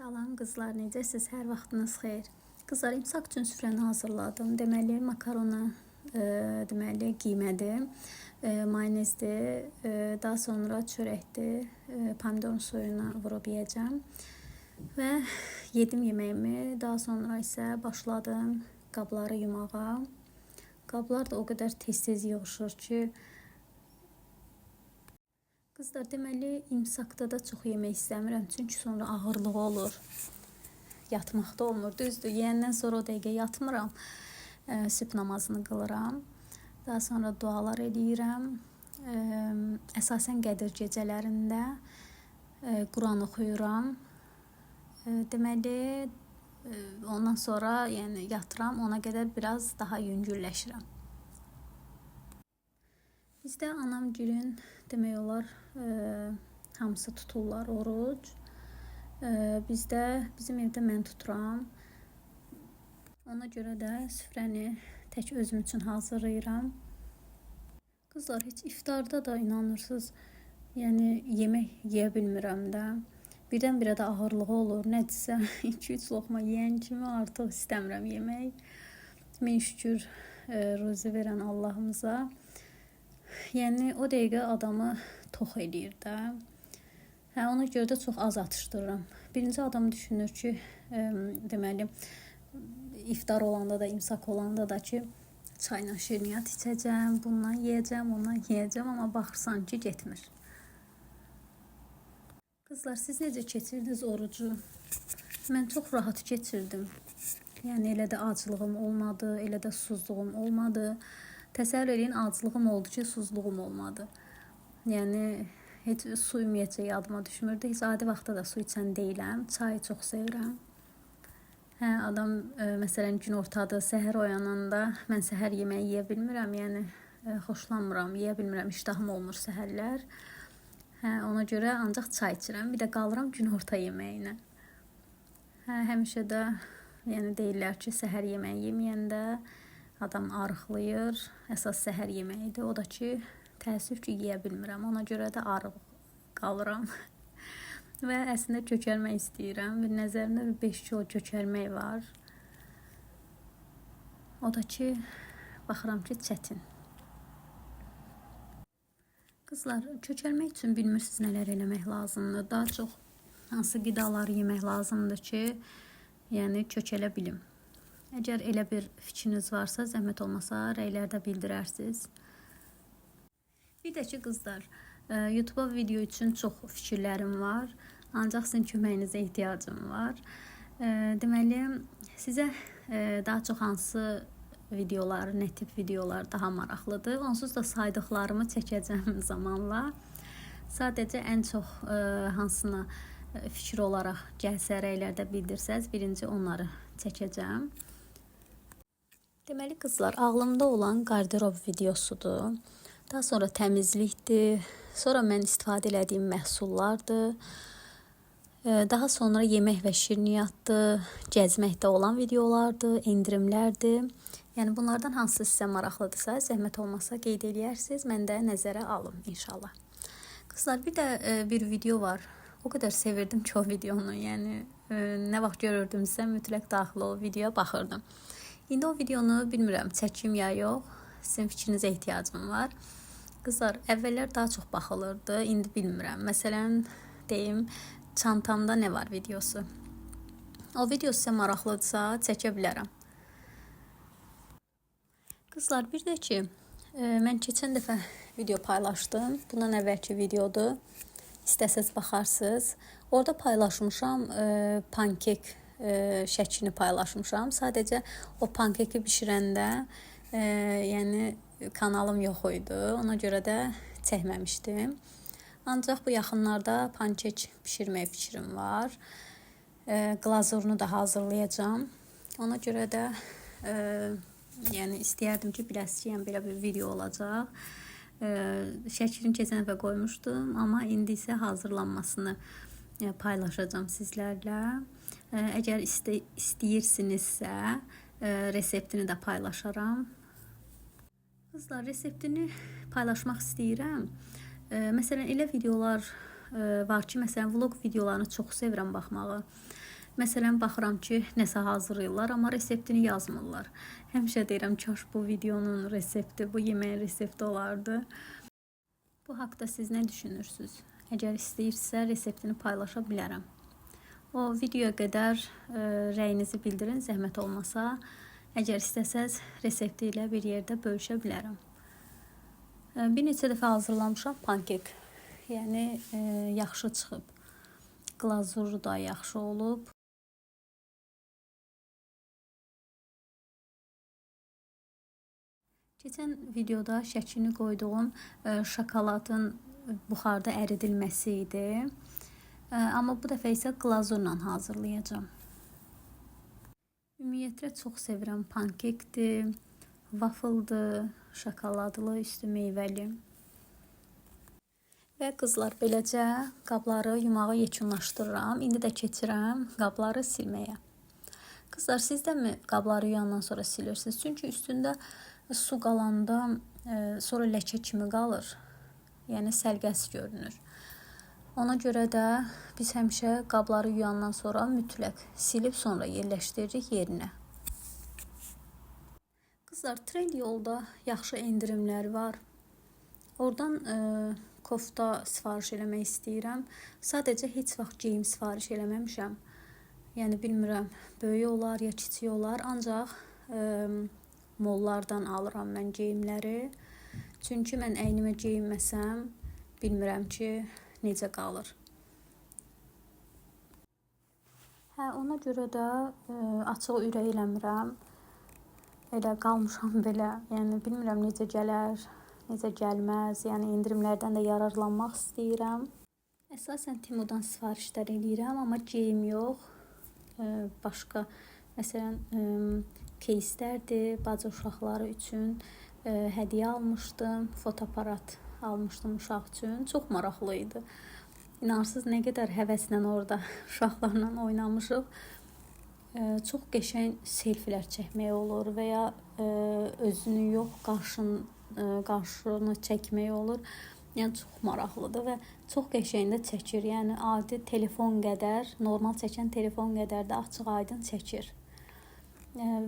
Salam qızlar, necəsiz? Hər vaxtınız xeyir. Qızlar, imsaq üçün süfrəni hazırladım. Deməli, makarona qiymədir, mayonezdir, daha sonra çörəkdir, pomidorun suyuna vurub yeyəcəm. Və yedim yeməyimi, daha sonra isə başladım qabları yumağa. Qablar da o qədər tez-tez yığışır ki, qızlar, deməli, imsaqda da çox yemək istəmirəm, çünki sonra ağırlığı olur. Yatmaqda olmur, düzdür. Yeyəndən sonra o dəqiqə yatmıram, sübh namazını qılıram. Daha sonra dualar eləyirəm. Əsasən Qədir gecələrində Quran oxuyuram. Deməli, ondan sonra yatıram, ona qədər biraz daha yüngülləşirəm. Bizdə anamgilin demək olar hamısı tuturlar oruc. Bizim evdə mən tuturam. Ona görə də süfrəni tək özüm üçün hazırlayıram. Qızlar, heç iftarda da inanırsınız, yemək yeyə bilmirəm də. Birdən-birə də ağırlığı olur. Nədirsə 2-3 loğma yeyən kimi artıq istəmirəm yemək. Min şükür ruzi verən Allahımıza. O dəqiqə adamı tox eləyir də. Ona görə də çox az atışdırıram. Birinci adam düşünür ki, deməli, iftar olanda da, imsaq olanda da ki, çayla şirniyyat içəcəm, bundan yeyəcəm, ondan yeyəcəm, amma baxırsan ki, getmir. Qızlar, siz necə keçirdiniz orucu? Mən çox rahat keçirdim. Elə də aclığım olmadı, elə də susuzluğum olmadı. Təsəvvür edin, aclığım oldu ki, susuzluğum olmadı. Heç su ümumiyyətcə yadıma düşmürdü. Heç adi vaxtda da su içən deyiləm. Çayı çox sevirəm. Adam, məsələn, gün ortadır, səhər oyananda, mən səhər yeməyi yeyə bilmirəm. Xoşlanmıram, yeyə bilmirəm, iştahım olmur səhərlər. Ona görə ancaq çay içirəm. Bir də qalıram gün orta yeməyinə. Həmişə də deyirlər ki, səhər yeməyi yeməyəndə adam arıqlayır. Əsas səhər yeməyidir. O da ki, təəssüf ki, yeyə bilmirəm. Ona görə də arıq qalıram. Və əslində kökəlmək istəyirəm. Nəzərimdə 5 kilo kökəlmək var. O da ki, baxıram ki, çətin. Qızlar, kökəlmək üçün bilmirsiniz nələr eləmək lazımdır. Daha çox hansı qidaları yemək lazımdır ki, kökələ bilim. Əgər elə bir fikriniz varsa, zəhmət olmasa rəylərdə bildirərsiniz. Bir də ki, qızlar, YouTube video üçün çox fikirlərim var. Ancaq sizin köməyinizə ehtiyacım var. Deməli, sizə daha çox hansı videolar, nə tip videolar daha maraqlıdır? Onsuz da saydıqlarımı çəkəcəm zamanla. Sadəcə ən çox hansına fikir olaraq gəlsə rəylərdə bildirsəz, birinci onları çəkəcəm. Deməli, qızlar, ağlımda olan qarderob videosudur. Daha sonra təmizlikdir. Sonra mən istifadə elədiyim məhsullardır. Daha sonra yemək və şirniyyatdır. Gəzməkdə olan videolardır, endirimlərdir. Bunlardan hansı sizə maraqlıdırsa, zəhmət olmasa qeyd eləyərsiniz. Mən də nəzərə alım, inşallah. Qızlar, bir də bir video var. O qədər sevirdim ki, o videonu. Nə vaxt görürdümsə, mütləq daxil o videoya baxırdım. İndi o videonu bilmirəm, çəkim ya yox. Sizin fikrinizə ehtiyacım var. Qızlar, əvvəllər daha çox baxılırdı, indi bilmirəm. Məsələn, deyim, çantamda nə var videosu. O video sizə maraqlıdırsa, çəkə bilərəm. Qızlar, bir də ki, mən keçən dəfə video paylaşdım. Bundan əvvəlki videodur. İstəsəz baxarsınız. Orada paylaşmışam pankek şəklini paylaşmışam. Sadəcə o pankeki bişirəndə kanalım yox idi. Ona görə də çəkməmişdim. Ancaq bu yaxınlarda pankek bişirmək fikrim var. Glazurunu da hazırlayacağım. Ona görə də istəyərdim ki, biləsiz belə bir video olacaq. Şəklini keçən dəfə qoymuşdum, amma indi isə hazırlanmasını paylaşacağım sizlərlə. Əgər istəyirsinizsə, reseptini də paylaşaram. Qızlar, reseptini paylaşmaq istəyirəm. Məsələn, elə videolar var ki, məsələn, vlog videolarını çox sevirəm baxmağı. Məsələn, baxıram ki, nəsə hazırlayırlar, amma reseptini yazmırlar. Həmişə deyirəm, kaş bu videonun resepti, bu yeməyin resepti olardı. Bu haqda siz nə düşünürsünüz? Əgər istəyirsə, reseptini paylaşa bilərəm. O videoya qədər rəyinizi bildirin, zəhmət olmasa. Əgər istəsəz, resepti ilə bir yerdə bölüşə bilərəm. Bir neçə dəfə hazırlamışam pankek. Yəni, yaxşı çıxıb. Glazuru da yaxşı olub. Keçən videoda şəklini qoyduğum şokoladın buxarda əridilməsi idi. Amma bu dəfə isə glazurla hazırlayacağım. Ümumiyyətlə çox sevirəm. Pankekdir, waffle'dır, şokoladlı, üstü meyvəli. Və qızlar, beləcə qabları yumağı yekunlaşdırıram. İndi də keçirəm qabları silməyə. Qızlar, siz də mi qabları yuyandan sonra silirsiniz? Çünki üstündə su qalanda sonra ləkə kimi qalır. Yəni səlqəs görünür. Ona görə də biz həmişə qabları yuyandan sonra mütləq silib sonra yerləşdiririk yerinə. Qızlar, Trendyolda yaxşı endirimlər var. Oradan kofta sifariş eləmək istəyirəm. Sadəcə heç vaxt geyim sifariş eləməmişəm. Yəni bilmirəm, böyük olar ya kiçik olar, ancaq mollardan alıram mən geyimləri. Çünki mən əynimə geyinməsəm, bilmirəm ki, necə qalır. Ona görə də açıq ürək eləmirəm. Elə qalmışam belə. Yəni bilmirəm necə gələr, necə gəlməz. Yəni endirimlərdən də yararlanmaq istəyirəm. Əsasən Temudan sifarişlər eləyirəm, amma geyim yox. Başqa, məsələn, keyslərdir, bacı uşaqları üçün hədiyyə almışdım, fotoaparat almışdım uşaq üçün. Çox maraqlı idi. İnarsız nə qədər həvəslə orada uşaqlarla oynamışıq. Çox qəşəng selfilər çəkmək olur və ya özünü yox, qarşını çəkmək olur. Yəni çox maraqlıdır və çox qəşəng də çəkir. Yəni adi telefon qədər, normal çəkən telefon qədər də açıq-aydın çəkir.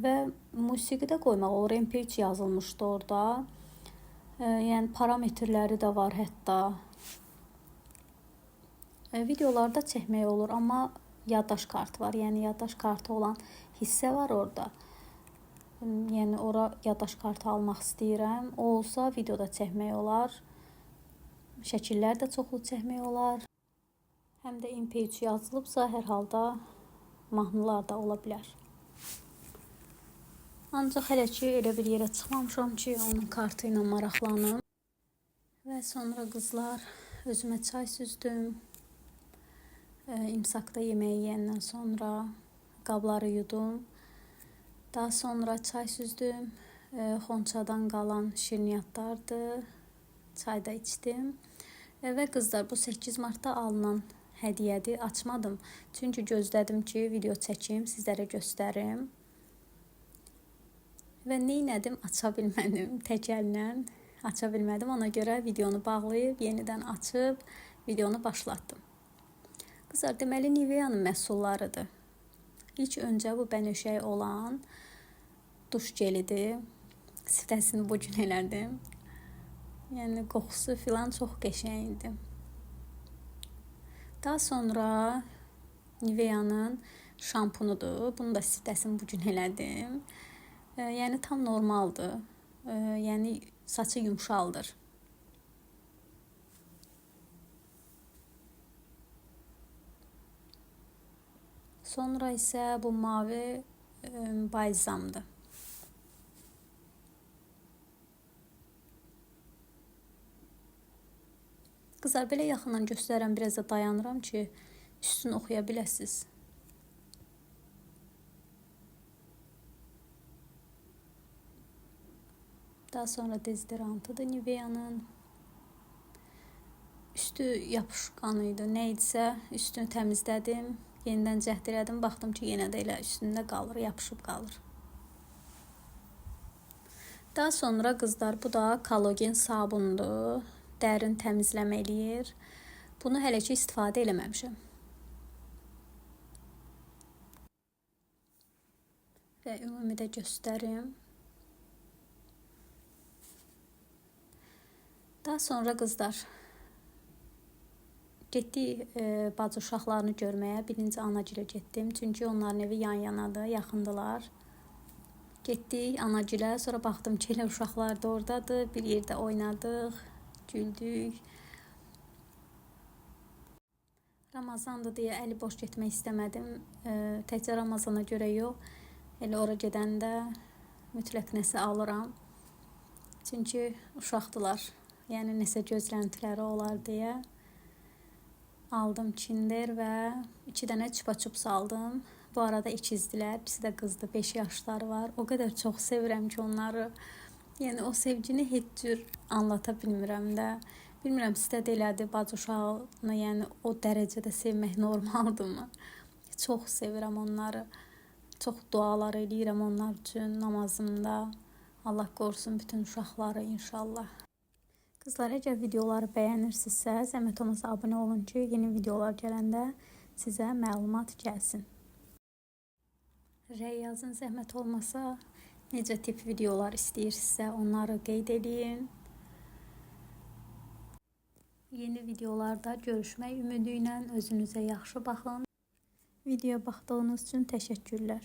Və musiqi də qoymaq olur. MP3 yazılmışdı orada. Yəni parametrləri də var hətta. Videolarda çəkmək olur, amma yaddaş kartı var. Yəni yaddaş kartı olan hissə var orada. Yəni ora yaddaş kartı almaq istəyirəm. O olsa videoda çəkmək olar. Şəkillər də çoxlu çəkmək olar. Həm də MP3 yazılıbsa hər halda mahnılar da ola bilər. Ancaq hələ ki elə bir yerə çıxmamışam ki, onun kartı ilə maraqlanım. Və sonra qızlar, özümə çay süzdüm. İmsakda yeməyi yeyəndən sonra qabları yudum. Daha sonra çay süzdüm. Xonçadan qalan şirniyyatlardır. Çay da içdim. Və qızlar, bu 8 martda alınan hədiyyədir. Açmadım. Çünki gözlədim ki, video çəkim, sizlərə göstərim. Və neynədim? Aça bilmədim. Tək əllə aça bilmədim. Ona görə videonu bağlayıb, yenidən açıb, videonu başlatdım. Qızlar, deməli Nivea'nın məhsullarıdır. İlk öncə bu bənövşəyi olan duş gelidir. Sifətəsini bu gün elədim. Yəni qoxusu filan çox qəşəngdir. Daha sonra Nivea'nın şampunudur. Bunu da sifətəsini bu gün elədim. Yəni tam normaldır. Yəni saçı yumşaldır. Sonra isə bu mavi balzamdır. Qızlar, belə yaxından göstərəm, biraz da dayanıram ki, üstünü oxuya biləsiniz. Daha sonra dezodorantıdır Nivea'nın. Üstü yapışqan idi, nə idisə üstünü təmizlədim. Yenidən cəhd elədim, baxdım ki, yenə də elə üstündə qalır, yapışıb qalır. Daha sonra qızlar, bu da kollagen sabundur. Dərin təmizləmə eləyir. Bunu hələ ki istifadə eləməmişəm. Sizə ümumi də göstərim. Daha sonra qızlar getdik bacı uşaqlarını görməyə. Birinci anagilə getdim. Çünki onların evi yan-yanadır, yaxındılar. Getdik anagilə, sonra baxdım ki, elə uşaqlar da oradadır. Bir yerdə oynadıq, güldük. Ramazandır deyə əli boş getmək istəmədim. Təkcə Ramazana görə yox, elə ora gedəndə mütləq nəsə alıram. Çünki uşaqdılar, yəni nəsə gözləntiləri olar deyə. Aldım Kinder və 2 dənə çupa-çups aldım. Bu arada ikizdilər, ikisi də qızdı, 5 yaşları var. O qədər çox sevirəm ki onları. Yəni o sevgini heç cür anlata bilmirəm də. Bilmirəm sizdə də elədir, bacı uşağını, yəni o dərəcədə sevmək normaldırmı? Çox sevirəm onları. Çox dualar eləyirəm onlar üçün namazımda. Allah qorusun bütün uşaqları inşallah. Qızlar, əgər videoları bəyənirsinizsə, zəhmət olmasa abunə olun ki, yeni videolar gələndə sizə məlumat gəlsin. Rəy yazın, zəhmət olmasa, necə tip videolar istəyirsinizsə, onları qeyd edin. Yeni videolarda görüşmək ümidi ilə özünüzə yaxşı baxın. Videoya baxdığınız üçün təşəkkürlər.